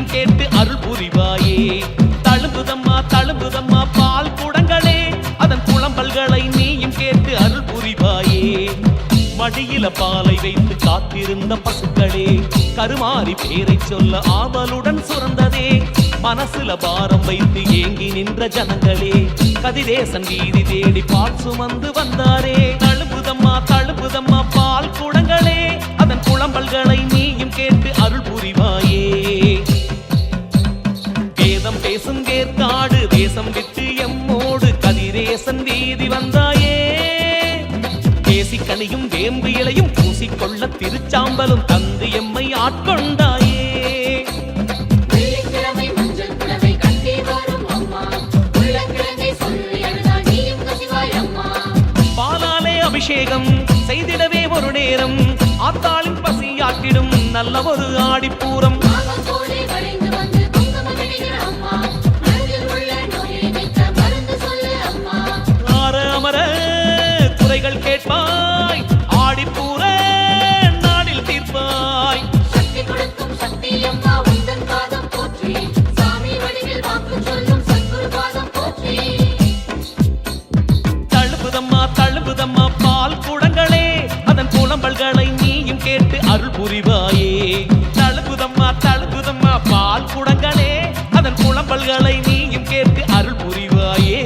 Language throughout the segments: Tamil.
நீயும் கேட்டு அருள் புரிவாயே. தழும்புதம்மா தழும்புதம்மா பால் குடங்களே, அதன் குளம்பல்களை நீயும் கேட்டு அருள் புரிவாயே. மடியில பாலை வைத்து காத்திருந்த பசுக்களே, கருமாறி பேரை சொல்ல ஆவலுடன் சுரந்ததே. மனசுல பாரம் வைத்து ஏங்கி நின்ற ஜனங்களே, கதிரேசன் வீதி தேடி பால் சுமந்து வந்தாரே. தழும்புதம்மா தழும்புதம்மா பால் குடங்களே, அதன் குளம்பல்களை நீயும் கேட்டு அருள் புரிவாயே. வேதம் பேசும் வேற்காடு தேசம் விட்டு எம்மோடு கதிரேசன் வீதி வந்தாயே. கனியும் வேம்பு இலையும் பூசிக்கொள்ள திருச்சாம்பலும் தந்து எம்மை ஆட்கொண்டாயே. பாலாலே அபிஷேகம் செய்திடவே ஒரு நேரம், ஆத்தாளின் பசியாற்றிடும் நல்ல ஒரு ஆடிப்பூரம். ஆற அமர குறைகள் கேட்பாய், ஆடிப்பூர நாடில் தீர்ப்பாய். சக்தி கொடுக்கும் சக்தி அம்மா உந்தன் பாதம் போற்றி, சாமி வடிவில் வாக்கு சொல்லும் சத்குரு பாதம் போற்றி. தழும்புதம்மா தழும்புதம்மா பால் குடங்களே, அதன் புலம்பல்களை நீயும் கேட்டு அருள் புரிவாயே. தழும்புதம்மா தழும்புதம்மா பால் குடங்களே, அதன் புலம்பல்களை நீயும் கேட்டு அருள் புரிவாயே.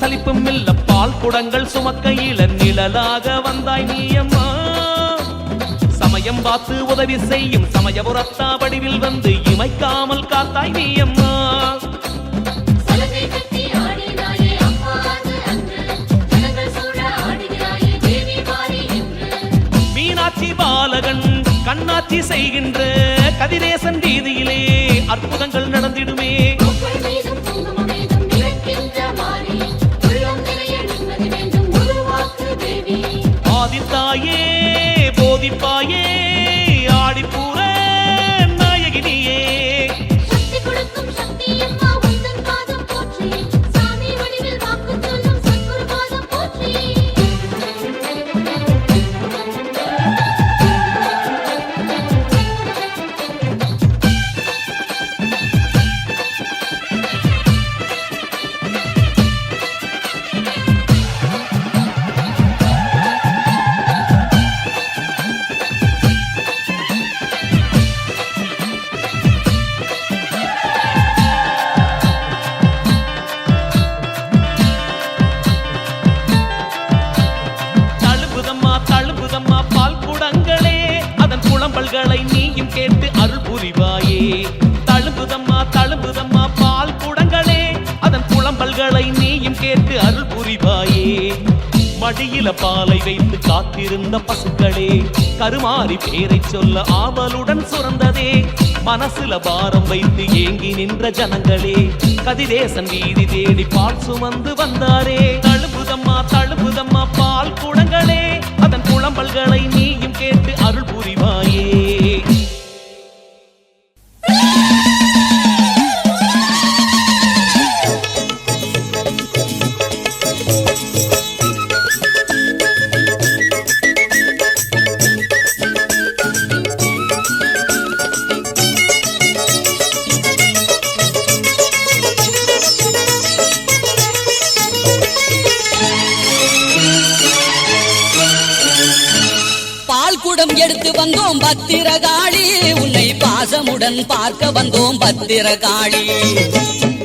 சலிப்பும் இல்ல பால் குடங்கள் சுமக்கையில நிழலாக வந்தாய் நீயம்மா. சமயம் பார்த்து உதவி செய்யும் சமயபுரத்தா வடிவில் வந்து இமைக்காமல் காத்தாய் நீயம்மா. மீனாட்சி பாலகன் கண்ணாட்சி செய்கின்ற கதிரேசன் வீதியிலே அற்புதங்கள் நடந்திடுமே. ஆதித்தாயே போதிப்பாயே, ஆடிப்பூர நாயகினியே. சக்தி கொடுக்கும் சக்தி அம்மா உந்தன் பாதம் போற்றி, சாமி வடிவில் வாக்கு சொல்லும் சத்குரு பாதம் போற்றி. குளம்பல்களை நீயும் கேட்டு அருள் புரிவாயே. தழும்புதம்மா தழும்புதம்மா பால் குடங்களே, அதன் குளம்பல்களை நீயும் கேட்டு அருள் புரிவாயே. மடியில பாலை வைத்து காத்திருந்த பசுக்களே, கருமாறி பேரை சொல்ல ஆவலுடன் சுரந்ததே. மனசுல பாரம் வைத்து ஏங்கி நின்ற ஜனங்களே, கதிரேசன் வீதி தேடி பால் சுமந்து வந்தாரே. தழும்புதம்மா தழும்புதம்மா பால் குடங்களே, அதன் குளம்பல்களை நீயும் கேட்டு அருள் புரிவாயே. எடுத்து வந்தோம் பத்திரகாளி, உன்னை பாசமுடன் பார்க்க வந்தோம் பத்திரகாளி.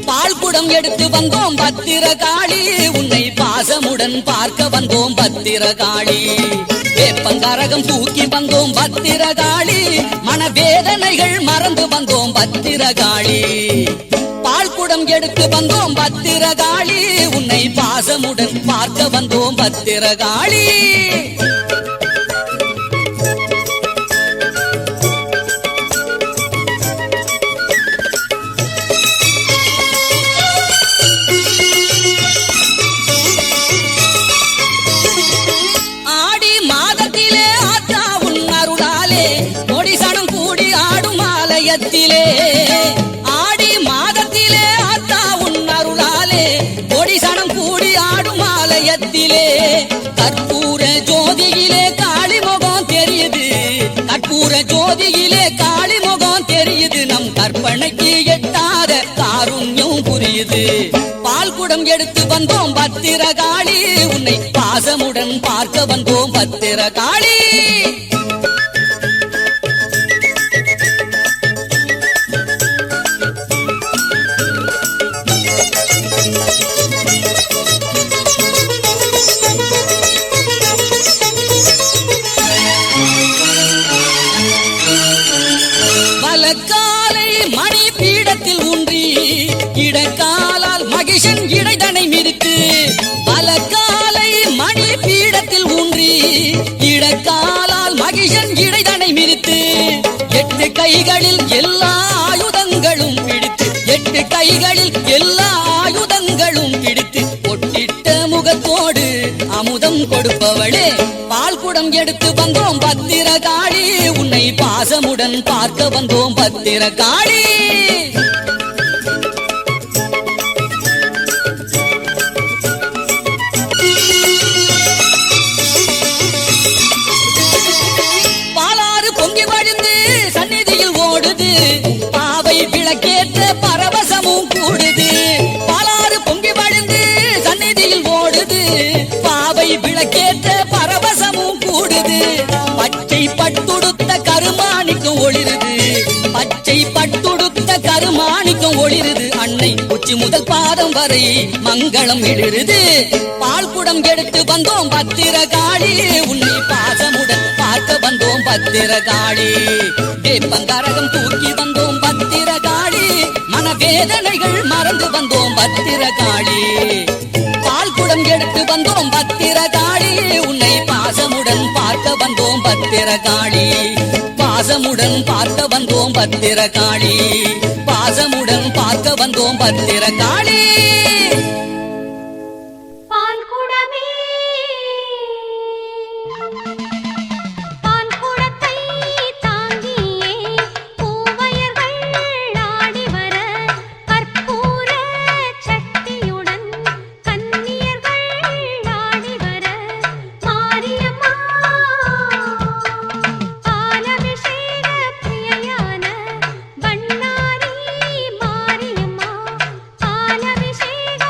பால்குடம் எடுத்து வந்தோம் பத்திரகாளி, உன்னை பாசமுடன் பார்க்க வந்தோம் பத்திரகாளி. வேப்பங்கரகம் தூக்கி வந்தோம் பத்திரகாளி, மனவேதனைகள் மறந்து வந்தோம் பத்திரகாளி. பால்குடம் குடம் எடுத்து வந்தோம் பத்திரகாளி உன்னை பாசமுடன் பார்க்க வந்தோம் பத்திரகாளி ஆடி மாதத்திலே ஆத்தா உன் அருளாலே கொடிசனம் கூடி ஆடும் ஆலயத்திலே ஆடி மாதத்திலே ஆத்தா உன் அருளாலே கொடிசனம் கூடி ஆடும் ஆலயத்திலே கற்பூர ஜோதியிலே காளி முகம் தெரியுது கற்பூர ஜோதியிலே காளி முகம் தெரியுது நம் கற்பனைக்கு எட்டாத காருண்யம் புரியுது பால் குடம் எடுத்து வந்தோம் பத்திரகாளி உன்னை பாசமுடன் பார்க்க வந்தோம் பத்திரகாளி வலக்காலை மணி பீடத்தில் ஊன்றி இடக்காலால் மகிஷன் இடைதனை மிதித்து வலக்காலை மணி பீடத்தில் ஊன்றி இடக்காலால் மகிஷன் இடைதனை மிதித்து 8 கைகளில் எல்லா ஆயுதங்களும் பிடித்து 8 கைகளில் எல்லா ஆயுதங்களும் பிடித்து பொட்டிட்ட முகத்தோடு அமுதம் கொடுப்பவளே பால் குடம் எடுத்து வந்தோம் பத்திரகாளி உன்னை பாசமுடன் பார்க்க வந்தோம் பத்திரகாளி பாலாறு பொங்கி வழிந்து சந்நிதியில் ஓடுது பாவை விளக்கேற்ற பரவசமும் கூடுது பாலாறு பொங்கி வழிந்து சந்நிதியில் ஓடுது பாவை விளக்கேற்ற பரவசமும் கூடுது பச்சை பட்டுடுத்த கருமாணிக்கும் ஒளிருது பச்சை பட்டுடுத்த கருமாணிக்கும் ஒளிருது அன்னை உச்சி முதல் பாதம் வரை மங்களம் எழுது பால் குடம் எடுத்து வந்தோம் பத்திரகாளி உன்னை பாசமுடன் பார்க்க வந்தோம் பத்திரகாளி வேப்பங்கரகம் தூக்கி வந்தோம் பத்திரகாளி மனவேதனைகள் மறந்து வந்தோம் பத்திரகாளி பால் குடம் எடுத்து வந்தோம் பத்திரகாளி உன்னை பாசமுடன் பார்க்க வந்தோம் பத்திரகாளி பாசமுடன் பார்க்க வந்தோம் பத்திரகாளி பாசமுடன் பார்க்க வந்தோம் பத்திரகாளி பால் குடமே பால் குடத்தை தாங்கியே பூவையர்கள் ஆடி வர கற்பூர சக்தியுடன் கன்னியர்கள் ஆடி வர மாரியம்மா பாலபிஷேக பிரியையான பண்ணாரி மாரியம்மா பாலபிஷேக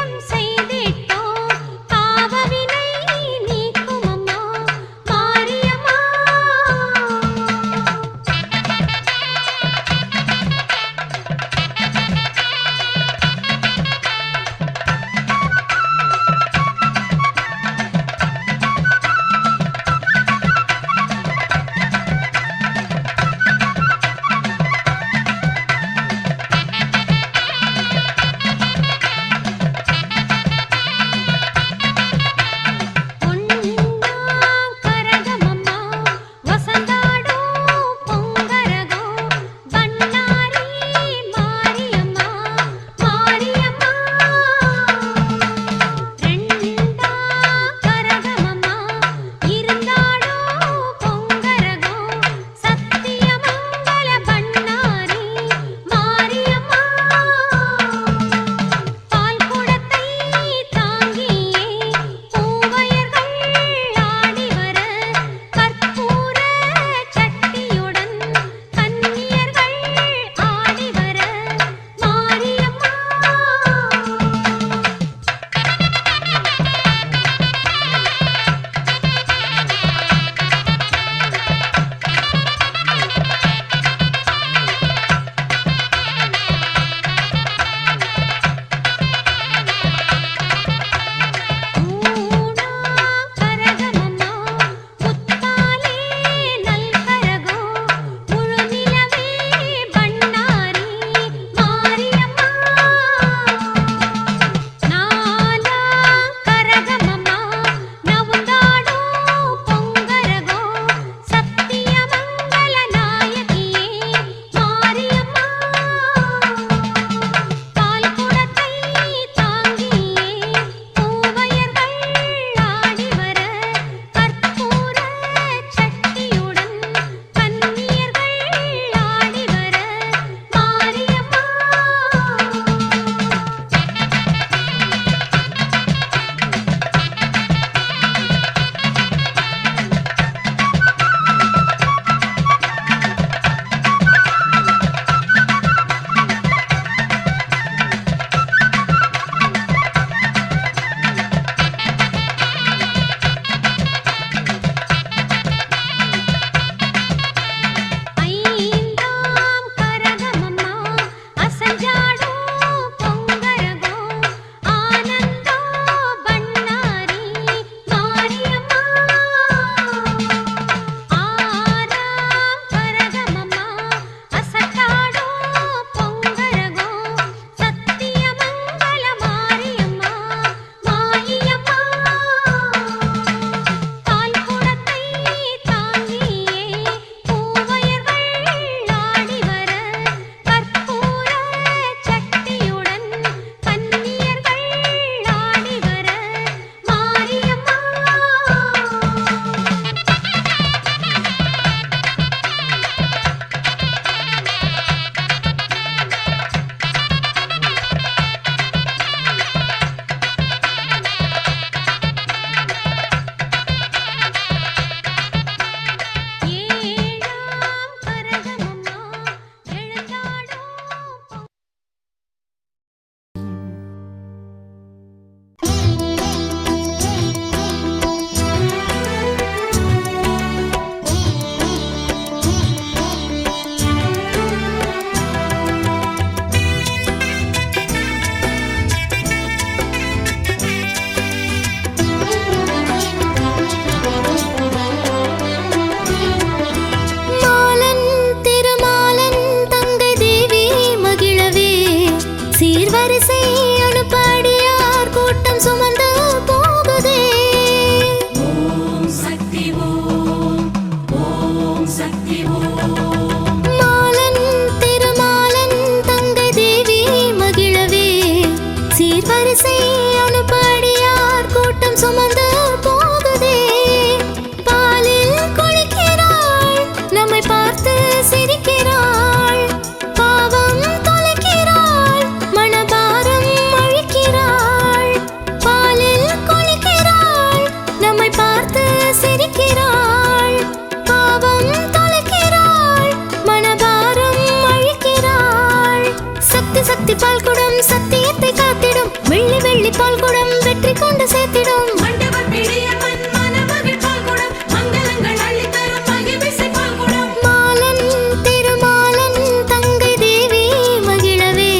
வெள்ளி பால் குடம் வெற்றி கொண்டு சேர்த்திடும் மண்டபம் பிடியம்மன் மனமகிழ் பால் குடம் மங்களங்கள் அள்ளி தரும் மகிழ்விசை பால் குடம் மாலன் திருமாலன் தங்கை தேவி மகிழவே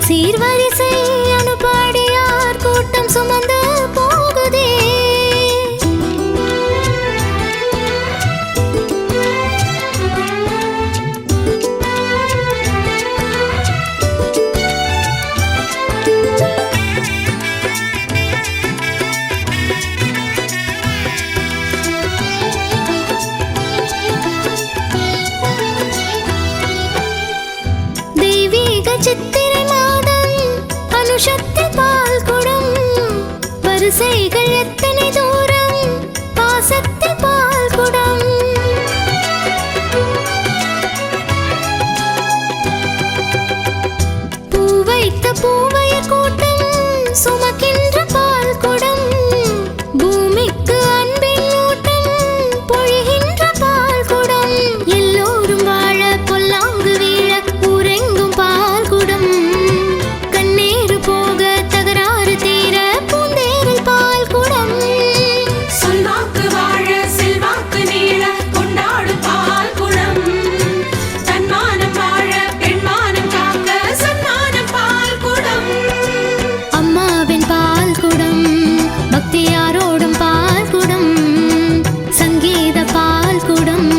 சீர்வரிசை அனுப்பாடியார் கூட்டம் சுமந்து போகுதே. சித்திரை மாதம் அனுஷத்தில் பால் குடம் வரிசைகள் எத்தனை தூரம் பாசத்தில் பால் குடம் பூ வைத்த பூவைய கூட்டம் சுமக்கின்ற பால் குடம் பூமிக்கு அன்பின் ஊட்டம் பொழிகின்ற பால் குடம் எல்லோரும் வாழ பொல்லாங்கு வீழ ஊரெங்கும் பால் குடம் கண்ணீர் போக தகராறு தீர பூந்தேரில் பால் குடம் சொல்வாக்கு வாழ செல்வாக்கு நீள கொண்டாடும் பால் குடம் தன்மானம் வாழ பெண்மானம் காக்க சன்மானம் பால் குடம் அம்மாவின் பால் குடம் பக்தியாரோடும் பால் குடம் சங்கீத பால் குடம்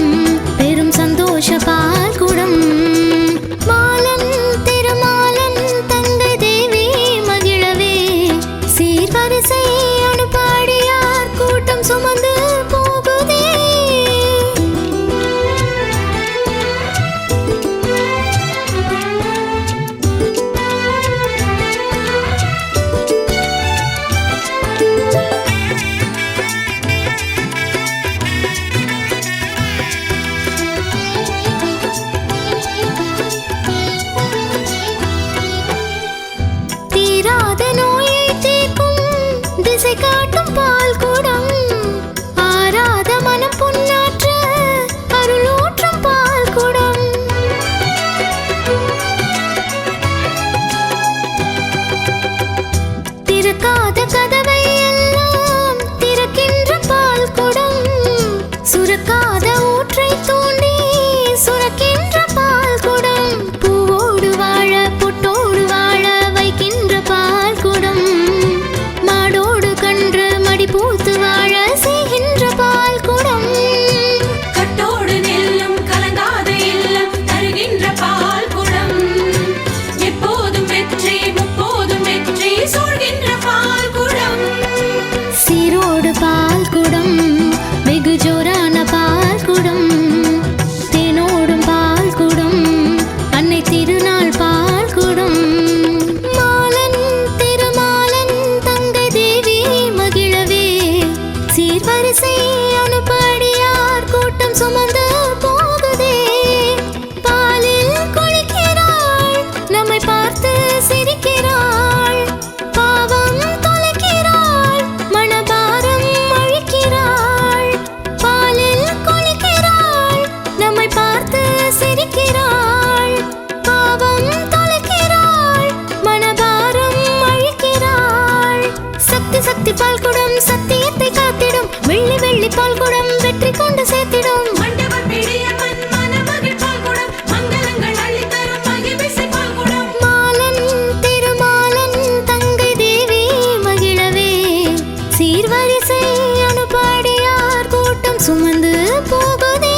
பெரும் சந்தோஷ பால் குடம் மாலன் திருமாலன் தங்கை தேவி மகிழவே சீர்வரிசை அனுப்பாடியார் கூட்டம் சுமந்து போகுதே. தீராத நோயை தீர்க்கும் திசை காட்டும் பால் குடம் ஆராத மனம் புண்ணாற்ற அருளூற்றும் பால் குடம் திறக்காத கதவை எல்லாம் திறக்கின்ற பால் குடம் சுரக்காத ஊற்றை தூண்டி சுரக்கின்ற பால் குடம் பூவோடு வாழ பொட்டோடு வாழ வைக்கின்ற பால் குடம் மாடோடு கன்று மடி பூத்து வாழ செய்கின்ற பால் குடம் கட்டோடு நெல்லும் கலங்காத இல்லம் தருகின்ற பால் குடம் எப்போதும் வெற்றி முப்போதும் வெற்றி சூழ்கின்ற பால் குடம் சீரோடு பால் குடம் வெகு ஜோரான பால் குடம் தேனோடும் பால் குடம் அன்னை திருநாள் பால் குடம் மாலன் திருமாலன் தங்கை தேவி மகிழவே சீர்வரிசை அனுப்பாடியார் கூட்டம் சுமந்து போகுதே. பாலில் குளிக்கிறாள் நம்மை பார்த்து சிரிக்கிறாள் பாவம் தொலைக்கிறாள் மனபாரம் அழிக்கிறாள் பாலில் குளிக்கிறாள் நம்மை பார்த்து சிரிக்கிறாள் பாவம் தொலைக்கிறாள் மனபாரம் அழிக்கிறாள் சக்தி சக்தி பால் குடம் சத்தியத்தை காத்திடும் வெள்ளி வெள்ளி பால் குடம் வெற்றி கொண்டு சேர்த்திடும் மண்டபம் பிடியம்மன் மனமகிழ் பால் குடம் மங்களங்கள் அள்ளி தரும் மகிழ்விசை பால் குடம் மாலன் திருமாலன் தங்கை தேவி மகிழவே சீர்வரிசை அனுப்பாடியார் கூட்டம் சுமந்து போகுதே.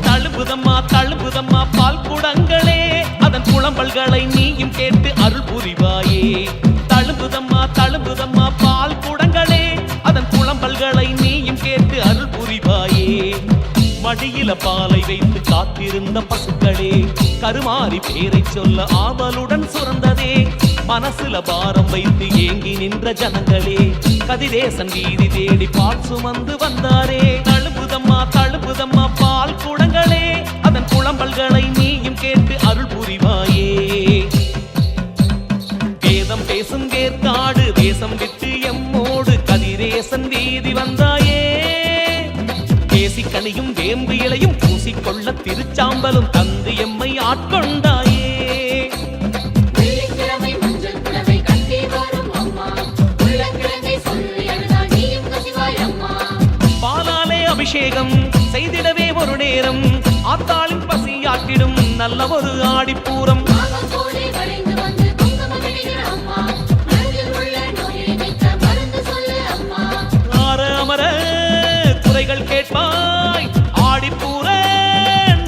தழும்புதம்மா பால் குடங்களே அதன் புலம்பல்களை நீயும் கேட்டு அருள் புரிவாயே. தழும்புதம்மா பால் குடங்களே அதன் புலம்பல்களை நீயும் மடியில பாலை வைத்து காத்திருந்த பசுக்களே கருமாறி பேரை சொல்ல ஆவலுடன் சுரந்ததே மனசுல பாரம் வைத்து ஏங்கி நின்ற ஜனங்களே கதிரேசன் வீதி தேடி பால் சுமந்து வந்தாரே தழும்புதம்மா பால் குடங்களே அதன் குளம்பல்களை நீயும் கேட்டு அருள் புரிவாயே வேதம் பேசும் வேர்க்காடு தேசம் விட்டு எம்மோடு கதிரேசன் வீதி வந்தாயே கனியும் வேம்பு இலையும் பூசிக்கொள்ள திருச்சாம்பலும் தந்து எம்மை ஆட்கொண்டாயே பாலாலே அபிஷேகம் செய்திடவே ஒரு நேரம் ஆத்தாளின் பசியாற்றிடும் நல்ல ஒரு ஆடிப்பூரம் அமர குறைகள் கேட்பாய் ஆடிப்பூர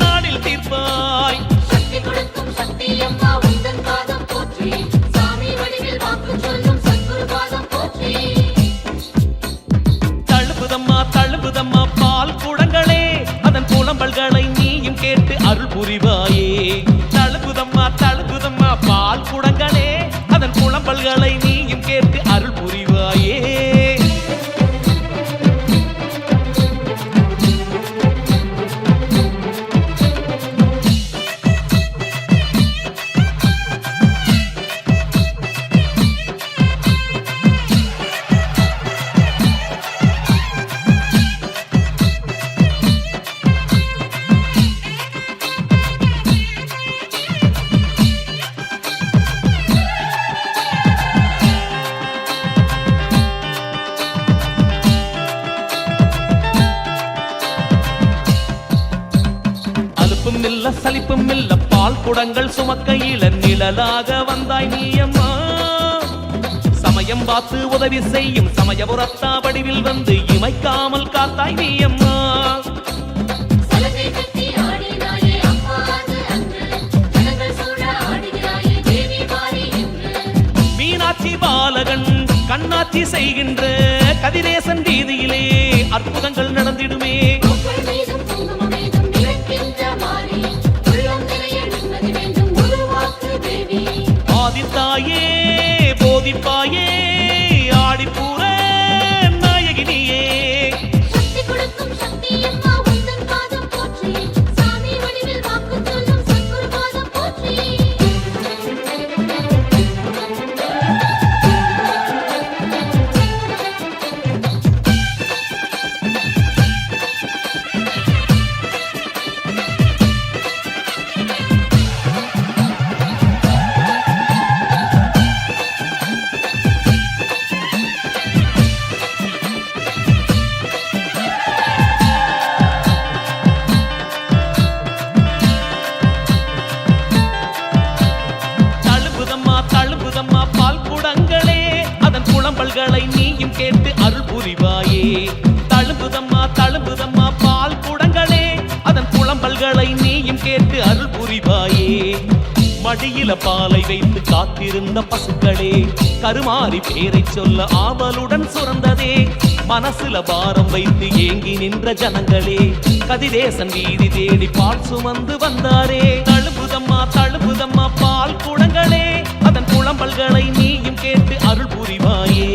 நாடில் தீர்ப்பாய் சக்தி கொடுக்கும் சக்தி அம்மா உந்தன் பாதம் போற்றி சாமி வடிவில் வாக்கு சொல்லும் சத்குரு பாதம் போற்றி தழும்புதம்மா பால் குடங்களே அதன் புலம்பல்களை நீயும் கேட்டு அருள் புரிவாயே தழும்புதம்மா பால் குடங்களே அதன் புலம்பல்களை நீயும் கேட்டு அருள் புரிவாயே சலிப்பும் இல்ல பால் குடங்கள் சுமக்கையில நிழலாக வந்தாய் நீயம்மா சமயம் பார்த்து உதவி செய்யும் சமயபுரத்தா வடிவில் வந்து இமைக்காமல் காத்தாய் நீயம்மா மீனாட்சி பாலகன் கண்ணாட்சி செய்கின்ற கதிரேசன் வீதியிலே அற்புதங்கள் நடந்திடுமே ஆதித்தாயே போதிப்பாயே ஆடிப்பூர நாயகினியே சக்தி கொடுக்கும் சக்தி அம்மா உந்தன் பாதம் போற்றி சாமி வடிவில் வாக்கு சொல்லும் சத்குரு பாதம் போற்றி நீயும் கேட்டு அருள் புரிவாயே தழும்புதம்மா பால் குடங்களே அதன் புலம்பல்களை நீயும் கேட்டு அருள் புரிவாயே மடியில பாலை வைத்து காத்திருந்த பசுக்களே கருமாறி பேரை சொல்ல ஆவலுடன் சுரந்ததே மனசுல பாரம் வைத்து ஏங்கி நின்ற ஜனங்களே கதிரேசன் வீதி தேடி பால் சுமந்து வந்தாரே தழும்புதம்மா பால் குடங்களே அதன் புலம்பல்களை நீயும் கேட்டு அருள் புரிவாயே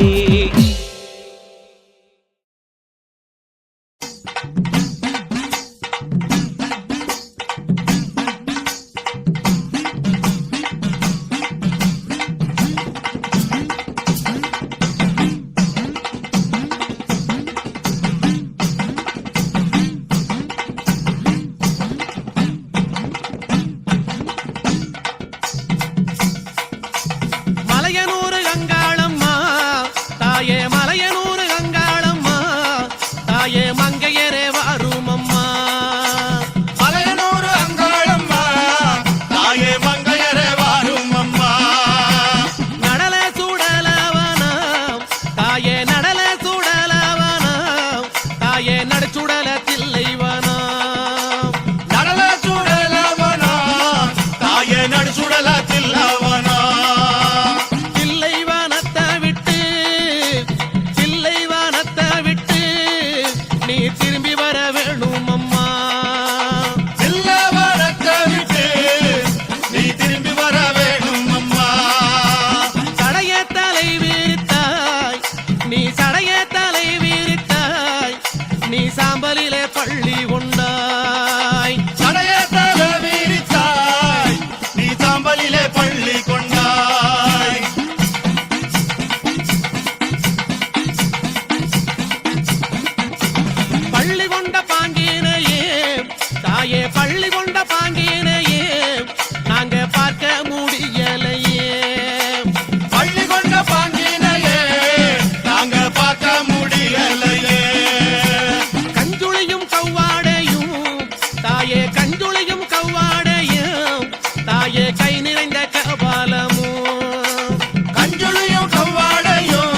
திரும்பி வர வேணும் அம்மா நீ சாம்பலிலே பள்ளி கொண்டாய். சடையத்தல வீரித்தாய் நீ சாம்பலிலே பள்ளி கொண்டாய். பள்ளி கொண்ட பாங்கினையே தாயே பள்ளி கொண்ட பாங்கினையே நாங்க பார்க்க முடியலையே. பள்ளி கொண்ட பாங்கினையே நாங்க பார்க்க முடியலையே. கஞ்சுளியும் கவ்வாடையும் தாயே கஞ்சுளியும் கவ்வாடையும் தாயே கை நிறைந்த கபாலமும். கஞ்சுளியும் கவ்வாடையும்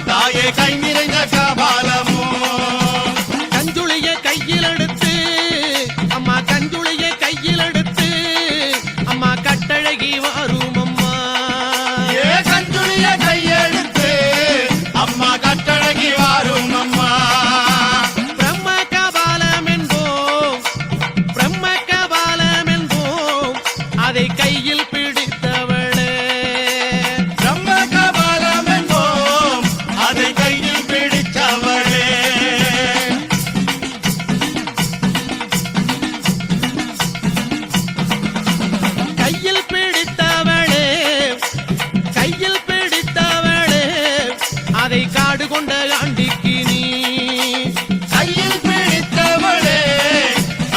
தாயே கை நிறைந்த கபாலமும். கஞ்சுளிய கையில் எடுத்து அம்மா கஞ்சுளிய கையில் எடுத்து அம்மா கட்டழகி வரும் அம்மா. ஏ கஞ்சுளிய கையெடுத்து அம்மா கட்டழகி வாரும் அம்மா. பிரம்ம கபாலம் என்போம் பிரம்ம கபாலம் என்போம் அதை கையில் பிடித்தவளே. பிரம்ம கபாலம் என்போம் அதை கையில் பிடித்தவளே. கையில் பிடித்தவளே கையில் பிடித்தவளே அதை காடு கொண்ட ஆண்டிக்கு நீ. கையில் பிடித்தவளே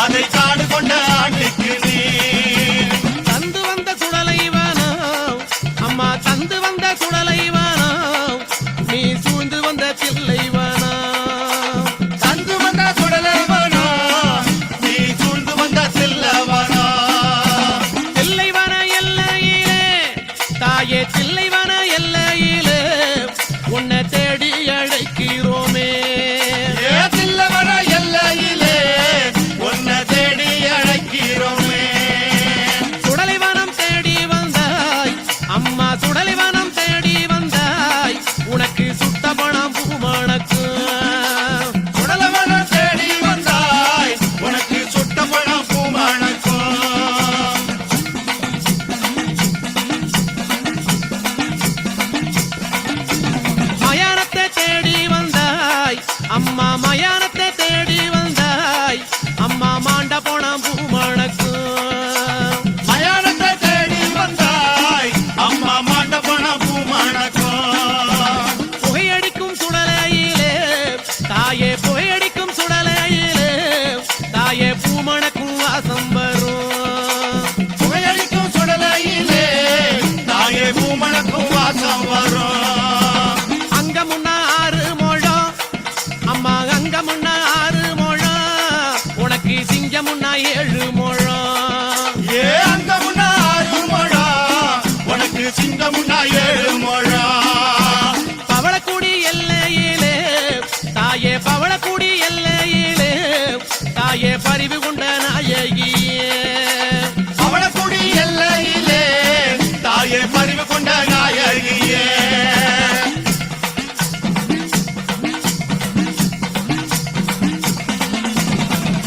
அதை காடு கொண்ட ஆண்டிக்கு நீ. தந்து வந்த சுடலை வானம் அம்மா தந்து வந்த சுடலை வானம் நீ சூழ்ந்து வந்த தில்லை வானம். தந்து வந்த சுடலவனா நீ சூழ்ந்து வந்த செல்லவனா. தில்லைவன எல்லையிலே தாயே தில்லைவன எல்லையிலே உன்னை தேடி அழைக்கிறோமே. ஏ தில்லவன எல்லையிலே உன்னை தேடி அழைக்கிறோமே. சுடலைவனம் தேடி வந்தாய் அம்மா சுடலைவனம் தேடி வந்தாய் உனக்கு சுத்த பணம் பூமணக்கு. சுடலவன தேடி வந்தாய் உனக்கு சுட்ட பணம் பூமணக்கும். மயானத்தை தேடி வந்தாய் அம்மா மயானத்தை தேடி வந்தாய் அம்மா மாண்ட போன பூமணக்கு. மயானத்தை தேடி வந்தாய் அம்மா மாண்ட பணம் பூமணக்கும். புகையடிக்கும் சுடலையிலே தாயே புகையடிக்கும் சுடலையிலே தாயே பூமணக்கும் வாசம் வரும். புகையடிக்கும் சுடலையிலே தாயே பூமணக்கும் வாசம் வரும். அங்க முன்ன 6 முழம் அம்மா அங்க முன்ன 6 முழம் உனக்கு சிங்க முன்ன 7 முழம். ஏ அங்க முன்னா 6 முழம் உனக்கு சிங்க முன்னா 7 முழம். பவளக்குடி எல்லையிலே தாயே பவளக்குடி எல்லையிலே தாயே பரிவு கொண்ட நாயகியே. அவளக்குடி எல்லையிலே தாயே பரிவு கொண்ட நாயகியே.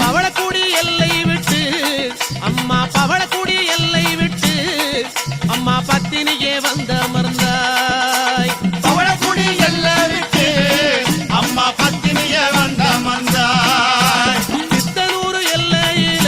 பவளக்குடி எல்லை விட்டு அம்மா பவளக்குடி எல்லை விட்டு அம்மா பத்தினியே வந்த அமர்ந்தாய். அவளக்குடி எல்லை விட்டு அம்மா பத்தினிய வந்த மந்தாய். சித்தனூர் எல்லையிலே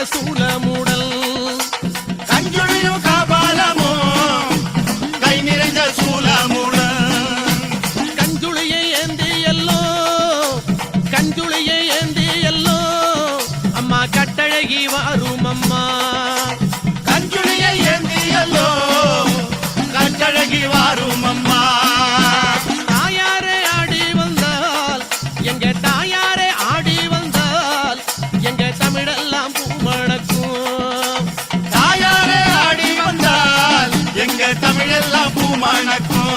சூலமுடல் கஞ்சுளியும் காபாலமும் கை நிறைந்த சூலமுடன் கஞ்சுளியை ஏந்தி எல்லோ கஞ்சுளியை ஏந்தி எல்லோ அம்மா கட்டழகி வாரும் அம்மா கஞ்சுளியை ஏந்தியல்லோ கட்டழகி வாரும் அம்மா தாயாரே ஆடி வந்தால் எங்க தாயாரே ஆடி வந்தால் எங்க தமிழெல்லாம் பூமணக்கும் தாயாரே ஆடி வந்தால் எங்க தமிழெல்லாம் பூமணக்கும்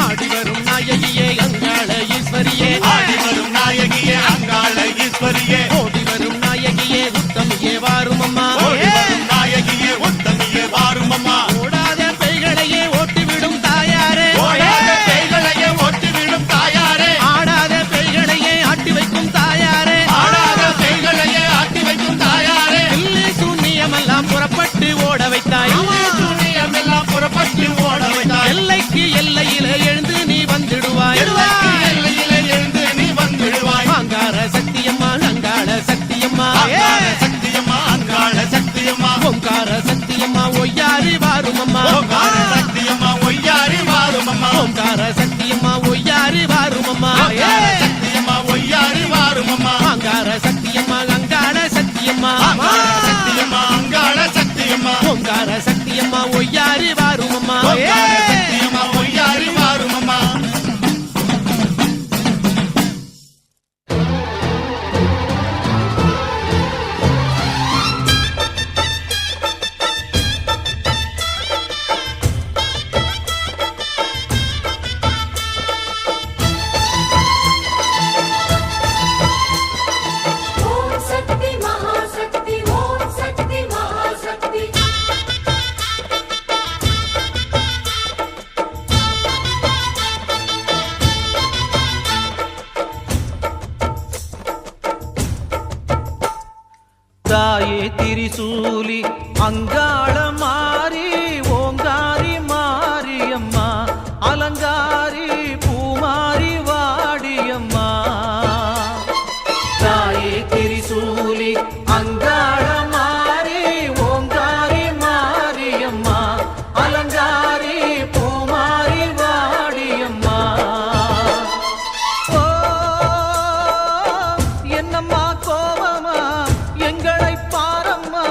ஆடி வரும் நாயகியே அங்காள ஈஸ்வரியே ஆடி வரும் நாயகியே அங்காள ஈஸ்வரியே ஓடி வரும் நாயகியே உத்தமியே வாரும் அம்மா ஓடி வரும் நாயகியே உத்தமியே வாரும் அம்மா ஓடாத பெய்களையே ஓட்டிவிடும் தாயாரே ஓடாத கைகளையே ஒட்டிவிடும் தாயாரே ஆடாத பெய்களையே ஆட்டி வைக்கும் தாயாரே ஆடாத கைகளையே ஆட்டி வைக்கும் தாயாரே பில்லி சூன்யமெல்லாம் புறப்பட்டு ஓட வைத்தாய் சூனியமெல்லாம் புறப்பட்டு ஓட வைத்தாய் எல்லைக்கு எல்லையில எழுந்து நீ வந்துடுவாய் எல்லைக்கு எல்லையிலே எழுந்து நீ வந்துடுவாய் அங்கார சக்தியம்மா அங்காள சக்தியம்மா அங்காள சக்தியம்மா அங்காள சக்தியம்மா ஓங்கார சக்தியம்மா ஒய்யாரி வாரும் அம்மா ஓங்கார சக்தியம்மா ஒய்யாரி வாரும் அம்மா ஓங்கார சக்தியம்மா ஒய்யாரி வாரும் அம்மா அங்காள சக்தியம்மா ஒய்யாரி வாரும் அம்மா அங்கார சக்தியம்மா அங்காள சக்தியம்மா அங்காள சக்தியம்மா அங்காள சக்தியம்மா ஓங்கார சக்தியம்மா ஒய்யாரி வாரும் அம்மா ஓங்கார சக்தியம்மா ஒய்யாரி வாரும் அம்மா ஓம் சக்தி மகாசக்தி ஓம் சக்தி மகாசக்தி தாயே திரிசூலி அங்காள மாறி ஓங்காரி மாரியம்மா அலங்காரி பூமாரி வாடியம்மா தாயே திரிசூலி அங்காள மாறி ஓங்காரி மாரியம்மா அலங்காரி பூமாரி வாடியம்மா ஓ என்னம்மா கோவமா எங்களை பாரம்மா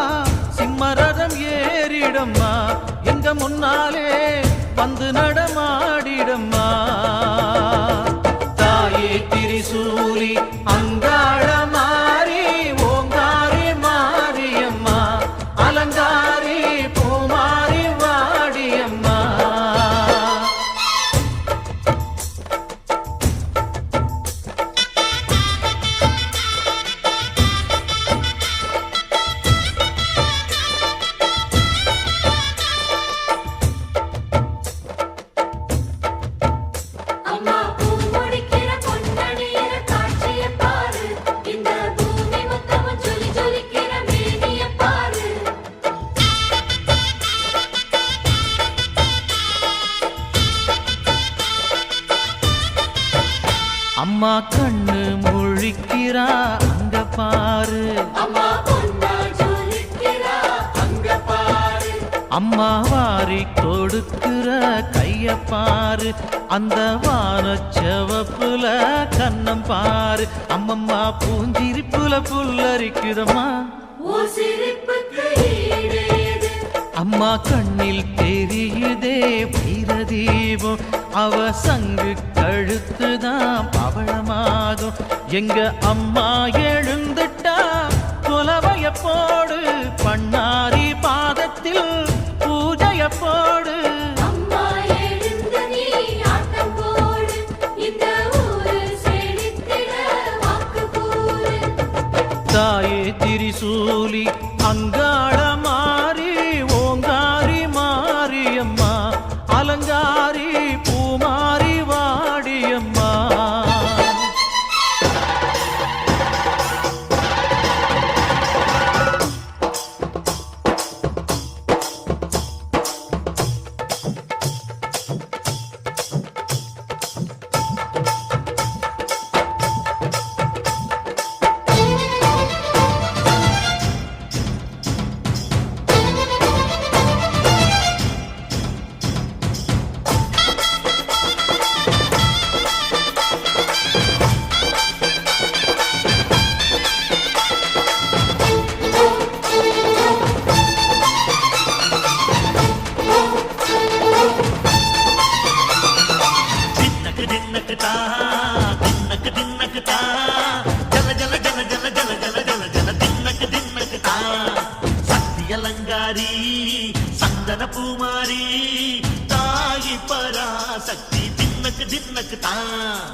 சிம்மரதம் ஏறிடம்மா எங்க முன்னாலே வந்து நடமாடிடம்மா தாயே திரிசூலி அங்காள மாறி ஓங்காரி மாரியம்மா அலங்காரி பூமாரி வாடியம்மா அம்மா பூமுடிக்கிற பொன்னணியிற காட்சியை பாரு இந்த பூமி மொத்தமும் ஜொலி ஜொலிக்கிற மேனிய பாரு அம்மா கண்ணு முழிக்கிறா அங்க பாரு அம்மா பொன்னா ஜொலிக்கிறா அங்க பாரு அம்மா வாரி கொடுக்கிற கைய பாரு அந்த வானச்சவப்புல கண்ணம் பாரு அம்மம்மா பூஞ்சிரிப்புல புல்லரிக்குதம்மா ஓ சிரிப்புக்கு ஈடேது அம்மா கண்ணில் தெரியுதே வீரதீபம் அவ சங்கு கழுத்துதான் பவளமாகும் எங்க அம்மா எழுந்துட்டா கொலவைய போடு பண்ணாரி பாதத்தில் பூஜைய போடு அம்மா எழுந்து நீ ஆட்டம் போடு இந்த ஊரு செழித்திட வாக்கு கூறு தாயே திரிசூலி அங்காள மாறி ஓங்காரி மாரியம்மா அலங்காரி பூமாரி வாடியம்மா சிங்காரி சந்தன பூமாரி தாயி பராசக்தி தின்னக்கு தின்னக்கு தான்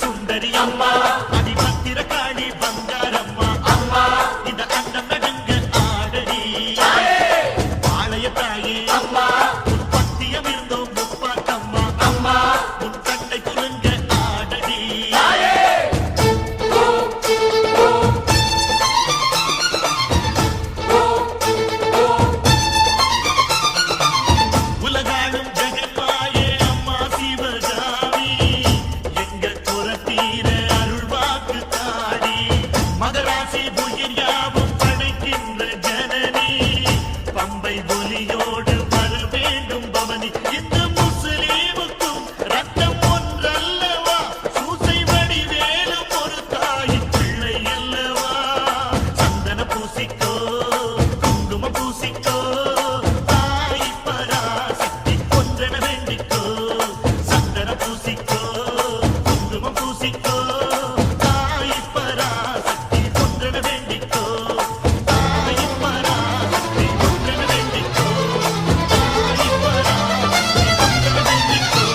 சுந்தரி அம்மா அதிபத்திர காளி பங்காரம்மா அம்மா இந்த அண்ணன் நடுங்க ஆடடி ஆலய தாயே அம்மா உன் பத்தியம் இருந்தோம் முப்பாட்டம்மா அம்மா உன் கண்ணை குலுங்க ஆடடி உலகாளும் ஜெகன்மாயே அம்மா சிவகாமி எங்க குரத்தீர அருள்வாக்கு தாடி மகராசி புயர் யாவும் படைக்கின்ற ஜனனி பம்பை ஒலியோடு வர வேண்டும் பவனி இந்த முஸ்லீமுக்கும் ரத்தம் ஒன்றல்லவா சூசை வடிவேலும் ஒரு தாய் பிள்ளை அல்லவா சந்தன பூசிக்கோ குங்குமம் பூசிக்கோ தாய் பராசக்தி ஒன்றென வேண்டிக்கோ சந்தன பூசிக்கோ குங்குமம் பூசிக்கோ தாய் பராசக்தி ஒன்றென வேண்டிக்கோ தாய் பராசக்தி ஒன்றென வேண்டிக்கோ தாய் பராசக்தி ஒன்றென வேண்டிக்கோ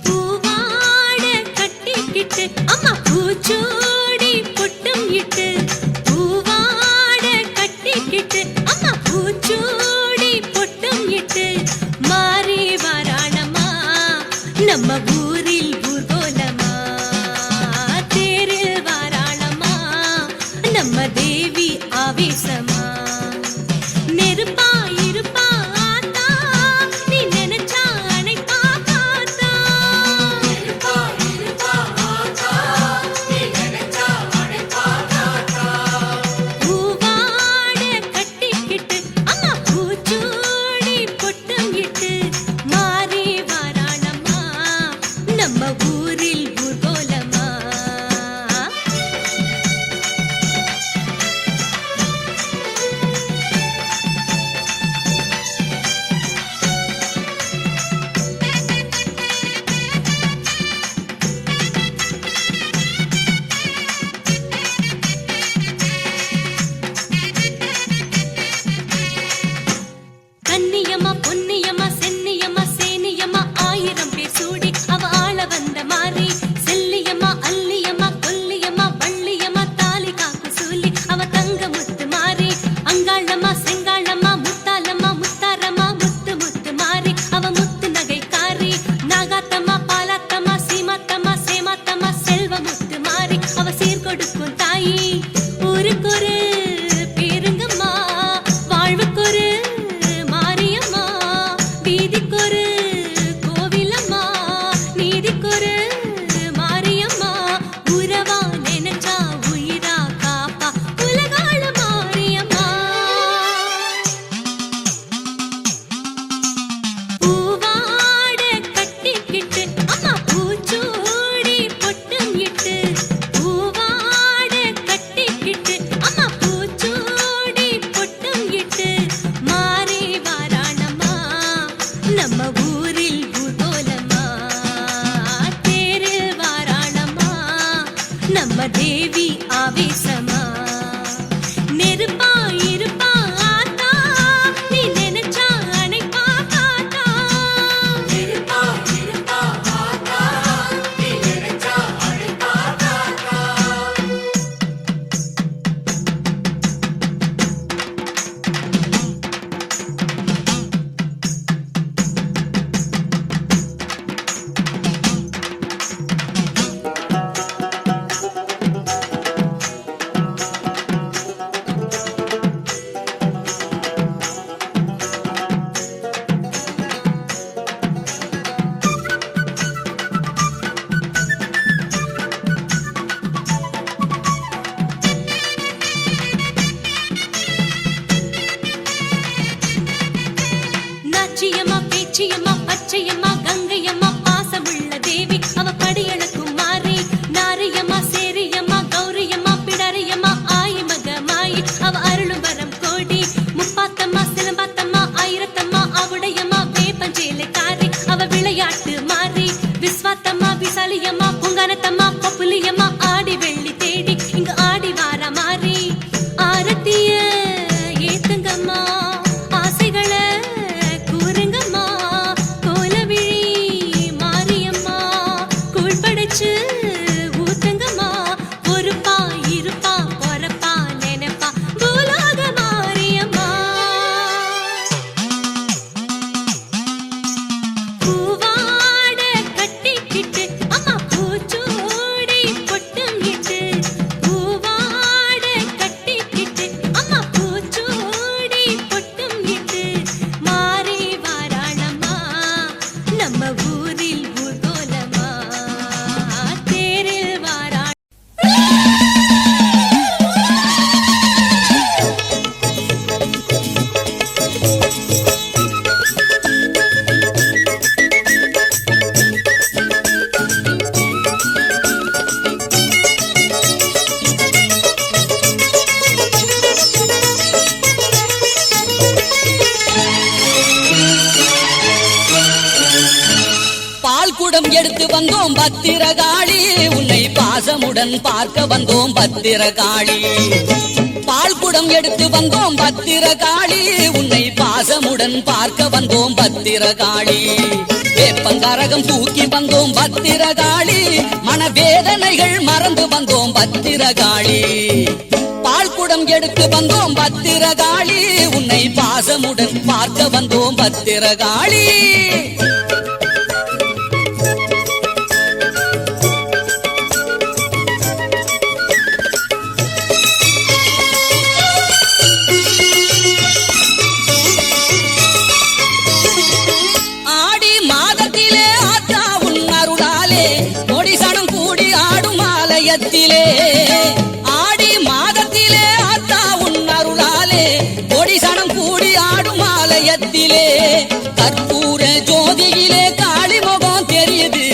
பூவாட கட்டிக்கிட்டு அம்மா பூச்சோடி பொட்டும் இட்டு பூவாட கட்டிக்கிட்டு அம்மா பூச்சோடி பொட்டும் இட்டு மாறி வாராணமா நம்ம ஊரில் ஊர்கோலமா தேரில் வாராணமா நம்ம தேவி ஆவேசமா நெருப்பா இருப்பா ஆத்தா நீ நினைச்சா அணைப்பா காத்தா நெருப்பா இருப்பா ஆத்தா நீ நினைச்சா அணைப்பா காத்தா பூவாட கட்டிக்கிட்டு அம்மா பூச்சோடி பொட்டும் இட்டு மாறி வாராணமா நம்ம ஊரில் ஊர்கோலமா கன்னியம்மா பொன்னியம்மா சென்னியம்மா சேனியம்மா 1000 பேர் சூடி அவ ஆள வந்த மாறி செல்லியம்மா அல்லியம்மா கொல்லியம்மா வள்ளியம்மா தாலி காக்கு சூலி அவ தங்க முத்து மாறி அங்காளம்மா செங்காளம்மா முத்தாலம்மா முத்தாரம்மா முத்து முத்து மாறி அவ முத்து நகைக்காரி நாகாத்தம்மா பாலாத்தம்மா சீமாத்தம்மா சேமாத்தம்மா செல்வ முத்து மாறி அவ சீர் கொடுக்கும் தாயி ஊருக்கொரு பேருங்கம்மா வாழ்வுக்கொரு மாரியம்மா வீதிக்கொரு கோவிலம்மா நீதிக்கொரு மாரியம்மா உறவா நினைச்சா உயிரா காப்பா உலகாள மாரியம்மா பச்சையம்மா கங்கையம்மா பாசமுள்ள தேவி அவ படியளக்கும் மாறி நாரியம்மா சேரியம்மா கௌரியம்மா பிடரியம்மா ஆயி மகமாயி அவ அருளும் வரம் கோடி முப்பாத்தம்மா சிலம்பாத்தம்மா ஆயிரத்தம்மா அவடையம்மா வேப்பஞ்சேலைக்காரி அவ விளையாட்டு மாறி விஸ்வாத்தம்மா விசாலியம்மா பூங்கானத்தம்மா பப்புலியம்மா ஆடி வெள்ளி தேடி இங்கு ஆடி வார மாறி ஆரத்திய ஏத்துங்கம்மா ஆசைகளை கூறுங்கம்மா கோலவிழி மாரியம்மா கூழ் படைச்சு ஊத்துங்கம்மா பொறுப்பா இருப்பா பொறப்பா நினைப்பா பூலோக மாரியம்மா பூவாட கட்டிக்கிட்டு அம்மா பூச்சூடி பொட்டும் இட்டு பூவாட கட்டிக்கிட்டு அம்மா பூச்சூடி பொட்டும் இட்டு மாறி வாராளம்மா நம்ம ஊரில் ஊர்கோலமா தேரில் வாரா பால் குடம் எடுத்து வந்தோம் பத்திரகாளி உன்னை பாசமுடன் பார்க்க வந்தோம் பத்திரகாளி பால் குடம் எடுத்து வந்தோம் பத்திரகாளி உன்னை பாசமுடன் பார்க்க வந்தோம் பத்திரகாளி வேப்பங்கரகம் தூக்கி வந்தோம் பத்திரகாளி மனவேதனைகள் மறந்து வந்தோம் பத்திரகாளி பால் குடம் எடுத்து வந்தோம் பத்திரகாளி உன்னை பாசமுடன் பார்க்க வந்தோம் பத்திரகாளி ஆடி மாதத்திலே ஆத்தா உன் அருளாலே கொடிசனம் கூடி ஆடும் ஆலயத்திலே ஆடி மாதத்திலே ஆத்தா உன் அருளாலே கொடிசனம் கூடி ஆடும் ஆலயத்திலே கற்பூர ஜோதியிலே காளி முகம் தெரியுது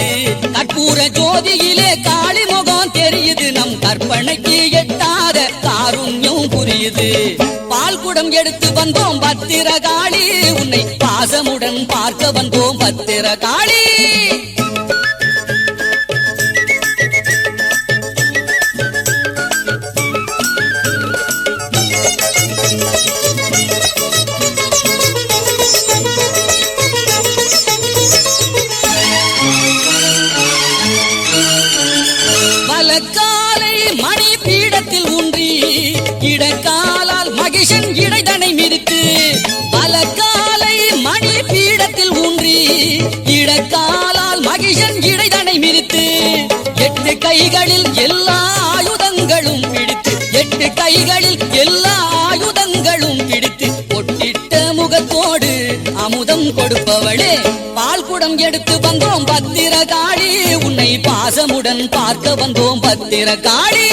கற்பூர ஜோதியிலே காளி முகம் தெரியுது நம் கற்பனைக்கு எட்டாத காருண்யம் புரியுது பால் குடம் எடுத்து வந்தோம் பத்திரகாளி உன்னை பாசமுடன் பார்க்க வந்தோம் பத்திரகாளி வலக்காலை மணி பீடத்தில் ஊன்றி இடக்காலால் மகிஷன் இடைதனை மிதித்து வலக்காலை மணி பீடத்தில் ஊன்றி இடக்காலால் மகிஷன் இடைதனை மிதித்து எட்டு கைகளில் எல்லா ஆயுதங்களும் பிடித்து எட்டு கைகளில் எல்லா ஆயுதங்களும் பிடித்து பொட்டிட்ட முகத்தோடு அமுதம் கொடுப்பவளே பால் குடம் எடுத்து வந்தோம் பத்திரகாளி உன்னை பாசமுடன் பார்க்க வந்தோம் பத்திரகாளி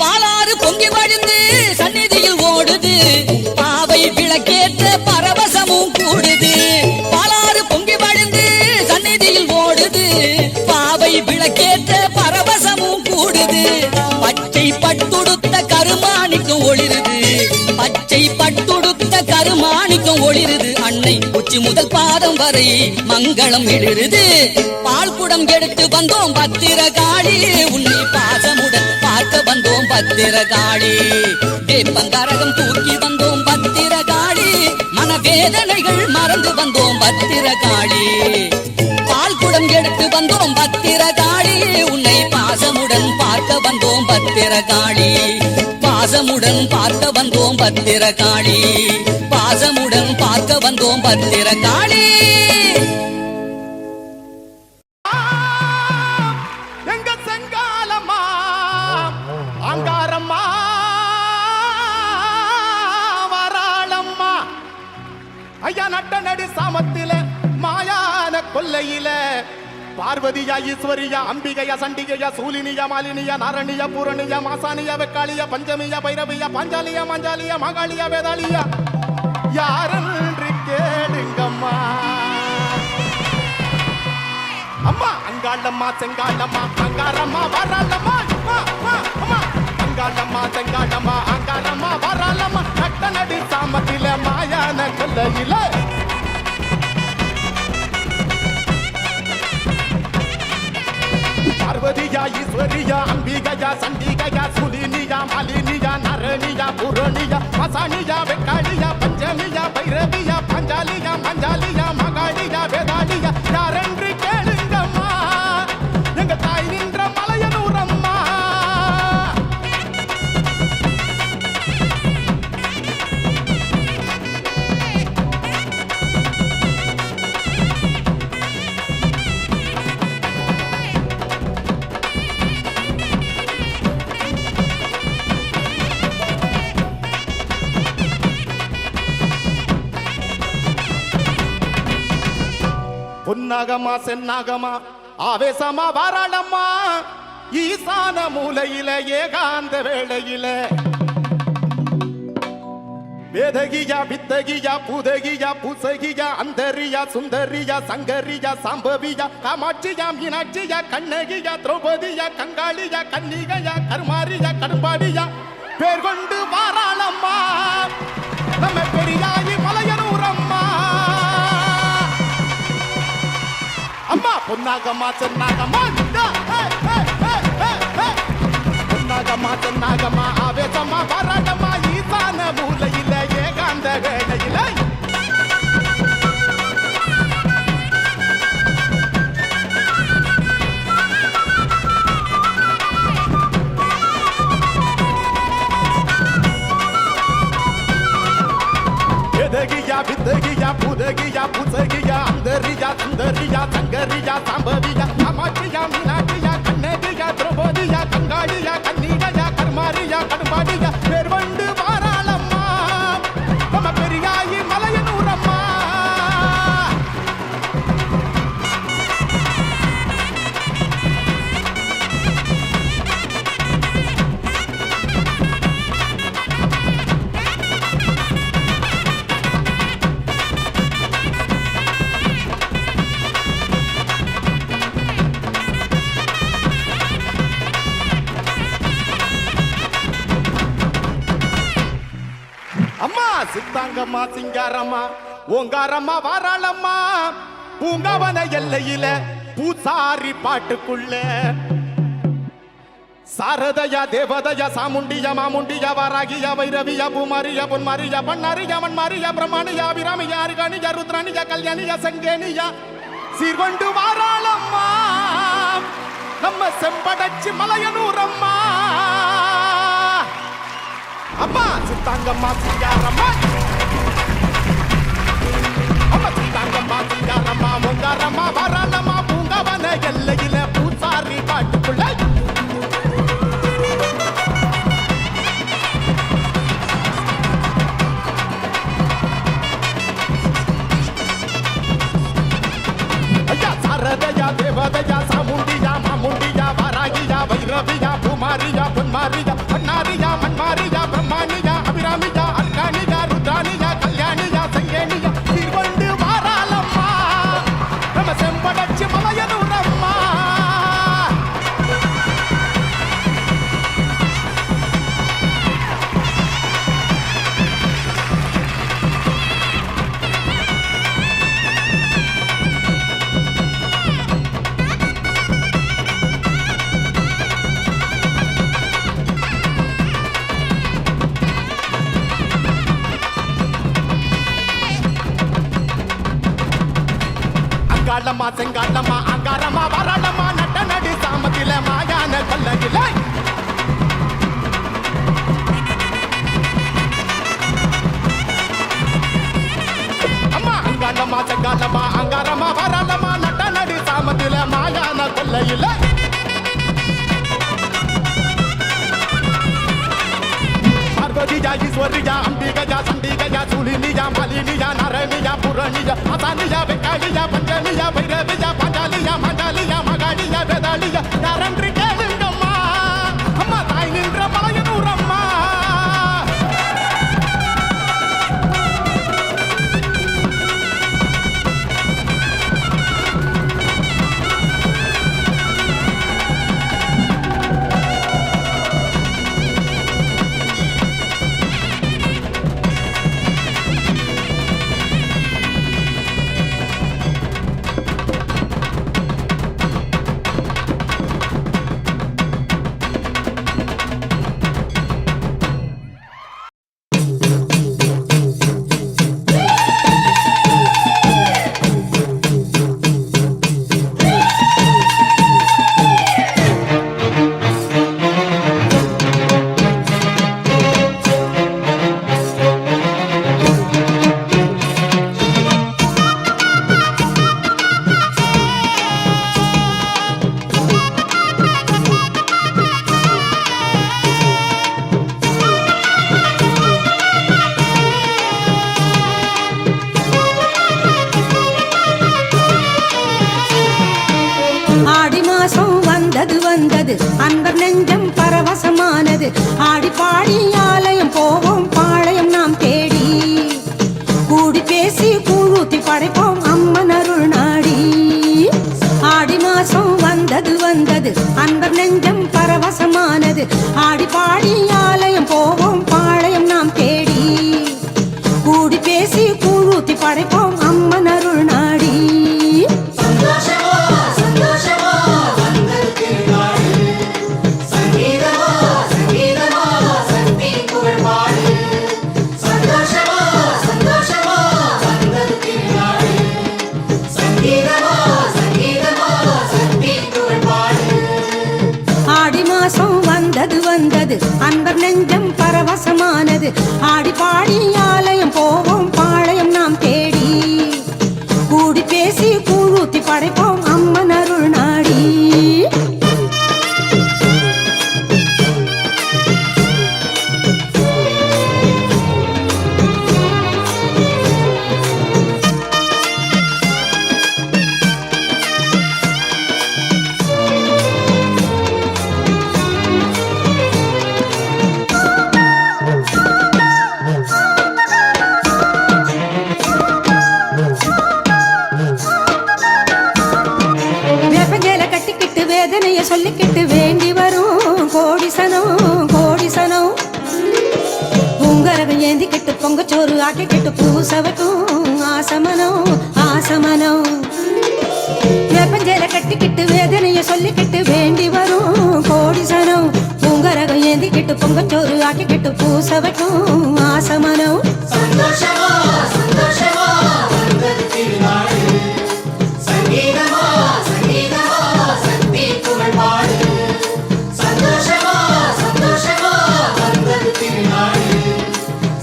பாலாறு பொங்கி வழிந்து சந்நிதியில் ஓடுது பாவை விளக்கேற்ற பரவசமும் கூடுது பாலாறு பொங்கி வழிந்து சந்நிதியில் ஓடுது பாவை விளக்கேற்ற பரவசமும் கூடுது பச்சை பட்டுடுத்த கருமாணிக்கும் ஒளிருது பச்சை பட்டுடுத்த கருமாணிக்கும் ஒளிருது அன்னை உச்சி முதல் பாதம் வரை மங்களம் எழுது பால் குடம் எடுத்து வந்தோம் பத்திரகாளி உன்னை பாசமுடன் பார்க்க வந்தோம் பத்திரகாளி வேப்பங்கரகம் தூக்கி வந்தோம் பத்திரகாளி மனவேதனைகள் மறந்து வந்தோம் பத்திரகாளி பால் குடம் எடுத்து வந்தோம் பத்திரகாளி உன்னை பாசமுடன் பார்க்க வந்தோம் பத்திரகாளி பாசமுடன் பார்க்க வந்தோம் பத்திரகாளி பாசமுடன் பார்க்க வந்தோம் பத்திரகாளி எங்க செங்காலம்மா அங்காரம்மா வராளம்மா ஐயா நட்ட நடு சாமத்தில மாயான கொல்ல கொல்லையில பார்வதியா ஈஸ்வரியா அம்பிகையா சண்டிகையா சூலினியா மாலினியா நாரணியா பூரணியா மாசானியா வெக்காளியா பஞ்சமியா பைரவியா பாஞ்சாலியா மாஞ்சாலியா மகாளியா வேதாளியா யாரென்று கேளுங்கம்மா. அம்மா அங்காளம்மா செங்காளம்மா அங்காரம்மா வராளம்மா. அம்மா அங்காளம்மா செங்காளம்மா அங்காரம்மா வராளம்மா. நட்ட நடி சாமத்தில மாயான கொல்லையில பார்வதியா ஈஸ்வரியா அம்பிகையா சண்டிகையா சுலினியா மாலினியா நரணியா பூரணியா மசானியா வெக்காளியா பஞ்சமியா பைரவியா பாஞ்சாலியா மஞ்சாலியா மகாளியா வேதாளியா யாரென்று கேளுங்கம்மா. எங்க தாய் நின்ற மலையனூரம்மா. பொன்னாகமா சென்னாகமா ஆவேசமா வாராளம்மா. ஈசான மூலையில ஏகாந்த வேளையில வேதகியா வித்தகியா பூதகியா பூசகியா அந்தரியா சுந்தரியா சங்கரியா சாம்பவியா காமாட்சியா மீனாட்சியா கண்ணகியா திரௌபதியா கங்காளியா கன்னிகையா கருமாரியா கடும்பாடியா பேர் கொண்டு வாராளம்மா. நம்ம பெரியாயி மலையனூரம்மா. அம்மா பொன்னாகம்மா சென்னாகம்மா பொன்னாகம்மா சென்னாகம்மா ஆவேசம்மா வராடம்மா. ஈசான மூலையில ஏகாந்த வேளையில வேதகியா வித்தகியா பூதகியா பூசகியா அந்தரியா சுந்தரியா சங்கரியா சாம்பவியா காமாட்சியா மீனாட்சியா கண்ணகியா திரௌபதியா கங்காளியா கன்னிகையா கருமாரியா கடும்பாடியா பேர் கொண்டு வாராளம்மா. நம்ம பெரியாயி மலையனூரம்மா. அம்மா சித்தாங்கம்மா சிங்காரம்மா ஓங்காரம்மா வாராளம்மா. பூங்காவன எல்லையில பூசாரி பாட்டுக்குள்ள சாரதயா தேவதயா சாமுண்டியா மாமுண்டியா வாராகியா வைரவியா பூமாரியா பொன்மாரியா பண்ணாரியா மண்மாரியா பிரம்மாணியா விராமியா அருகாணியா ருத்ராணியா கல்யாணியா சங்கேனியா சீர்கொண்டு வாராளம்மா. நம்ம செம்படச்சி மலையனூரம்மா. அம்மா சித்தாங்கம்மா சிங்காரம்மா. அம்மா சித்தாங்கம்மா சிங்காரம்மா ஓங்காரம்மா வாராளம்மா. பூங்காவன எல்லையில பூசாரி பாட்டுக்குள்ள ஐயா சாரதயா தேவதயா சாமுண்டியா மாமுண்டியா வாராகியா வைரவியா பூமாரியா பொன்மாரியா பண்ணாரியா மண்மாரியா பிரம்மாணியா அபிராமியா அர்காணியா ருத்ராணியா கல்யாணியா சங்கேணியா சீர்கொண்டு வாராளம்மா. நம்ம செம்படச்சி மலையனூரம்மா. அங்காளம்மா செங்காளம்மா அங்காரம்மா வராளம்மா. நட்ட நடி சாமத்தில மாயான கொல்லையில அம்மா அங்காளம்மா செங்காளம்மா அங்காரம்மா வராளம்மா. நட்ட நடி சாமத்தில மாயான கொல்லையில பார்வதியா ஈஸ்வரியா அம்பிகையா சண்டிகையா சூலினியா மாலினியா நரணியா பூரணியா மசானியா வெக்காளியா பஞ்சமியா பைரவியா காளிய யாரென்று கேளுங்கம்மா அம்மா தாய் நின்ற பழையனூர் அம்மா வந்தது அன்பர் நெஞ்சம் பரவசமானது ஆடி பாடி ஆலயம் போவோம் பாளையம் நாம் தேடி கூடி பேசி கூழூத்தி படைப்போம் அம்மன் அருள் நாடி ஆடி மாசம் வந்தது அன்பர் நெஞ்சம் பரவசமானது ஆடி பாடி ஆலயம் போவோம் பாளையம் நாம் தேடி கூடி பேசி கூழூத்தி படைப்போம் அம்மன் அருள் நாடி வந்தது அன்பர் நெஞ்சம் பரவசமானது ஆடி பாடி ஆலயம் போவோம் பாளையம் நாம் தேடி கூடி பேசி கூழூத்தி படைப்போம் அம்மன் அருள் நாடி சொல்லிக்கிட்டு வேண்டி வரும் கோடிசனம் உங்கரகம் ஏந்திக்கிட்டு பொங்கச்சோறு ஆக்கிக்கிட்டு பூசவட்டும் ஆசமனம் வேப்பஞ்சேல கட்டிக்கிட்டு வேதனைய சொல்லிக்கிட்டு வேண்டி வரும் கோடிசனம் உங்கரகம் ஏந்திக்கிட்டு பொங்கச்சோறு ஆக்கிக்கிட்டு பூசவட்டும் ஆசமனம் சந்தோஷமா சந்தோஷமா வந்தது திருநாடு சங்கீதமா சங்கீதமா சக்தி புகழ் பாடு சந்தோஷமா சந்தோஷமா வந்தது திருநாடு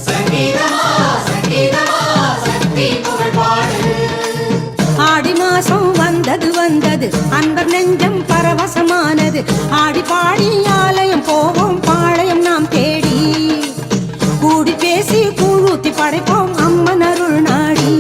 சங்கீதமா சங்கீதமா சக்தி புகழ் பாடு ஆடி மாசம் வந்தது அன்பர் நெஞ்சம் பரவசமானது ஆடி பாடி ஆலயம் போவோம் பாளையம் நாம் தேடி கூடி பேசி கூழூத்தி படைப்போம் அம்மன் அருள் நாடி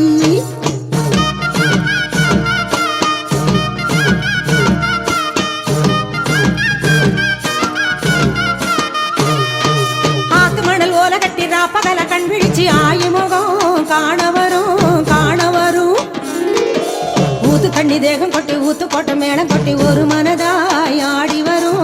ஆத்து மணல் ஓல கட்டி ராப்பகல கண் விழிச்சு ஆயுமுகம் காண வரும் ஊத்து கண்ணி தேகம் கொட்டி ஊத்து கொட்ட மேளம் கொட்டி ஒரு மனதாய் ஆடி வரும்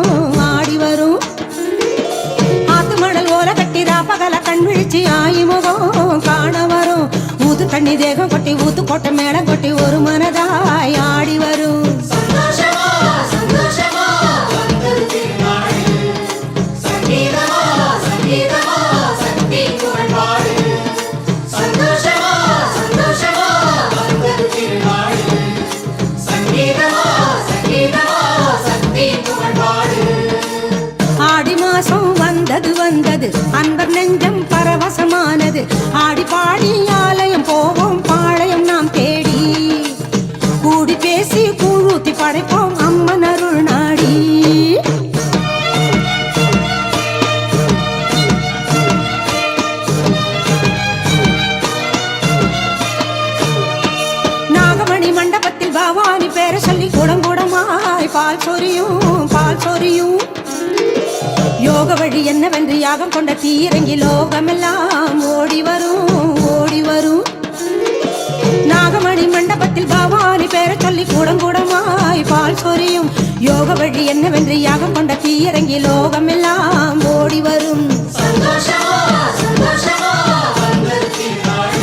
ஆத்து மணல் ஓல கட்டி ராப்பகல கண் விழிச்சு ஆயுமுகம் காண வரும் ஊத்து கண்ணி தேகம் கொட்டி ஊத்து கொட்ட மேளம் கொட்டி ஒரு மனதாய் ஆடி வரும் சந்தோஷமா சந்தோஷமா வந்தது திருநாடு சங்கீதமா சங்கீதமா சக்தி புகழ் பாடு சந்தோஷமா சந்தோஷமா வந்தது திருநாடு சங்கீதமா சங்கீதமா சக்தி புகழ் பாடு ஆடி மாசம் வந்தது அன்பர் நெஞ்சம் பரவசமானது ஆடி பாடி ஆலயம் போவோம் பாளையம் நாம் தேடி கூடி பேசி கூழூத்தி படைப்போம் அம்மன் அருள் நாடி நாகமணி மண்டபத்தில் பவானி பேர சொல்லி குடங்குடமாய் பால் சொரியும் பால் சொரியும் யோக வழி என்னவென்று யாகம் கொண்ட தீரங்கி லோகமெல்லாம் ஓடி வரும் ஓடி வரும் நாகமணி மண்டபத்தில் பவானி பேர சொல்லி கூடங்கூடமாய் பால் சொரியும் யோக வழி என்னவென்று யாகம் கொண்ட தீரங்கி லோகமெல்லாம் ஓடி வரும் சந்தோஷமா சந்தோஷமா வந்தது திருநாடு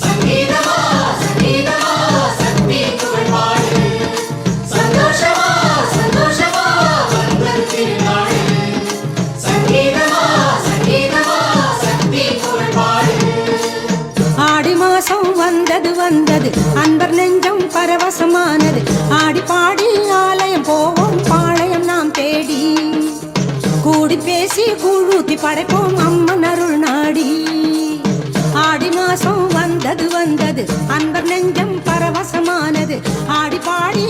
சங்கீதமா சங்கீதமா சக்தி புகழ் பாடு சந்தோஷமா சந்தோஷமா வந்தது திருநாடு சங்கீதமா சங்கீதமா சக்தி புகழ் பாடு ஆடி மாசம் வந்தது வந்தது அன்பர் நெஞ்சம் பரவசமானது ஆடி பாடி ஆலயம் போவோம் பாளையம் நாம் தேடி கூடி பேசி கூழூத்தி படைப்போம் அம்மன் அருள் நாடி ஆடி மாசம் வந்தது வந்தது அன்பர் நெஞ்சம் பரவசமானது ஆடி பாடி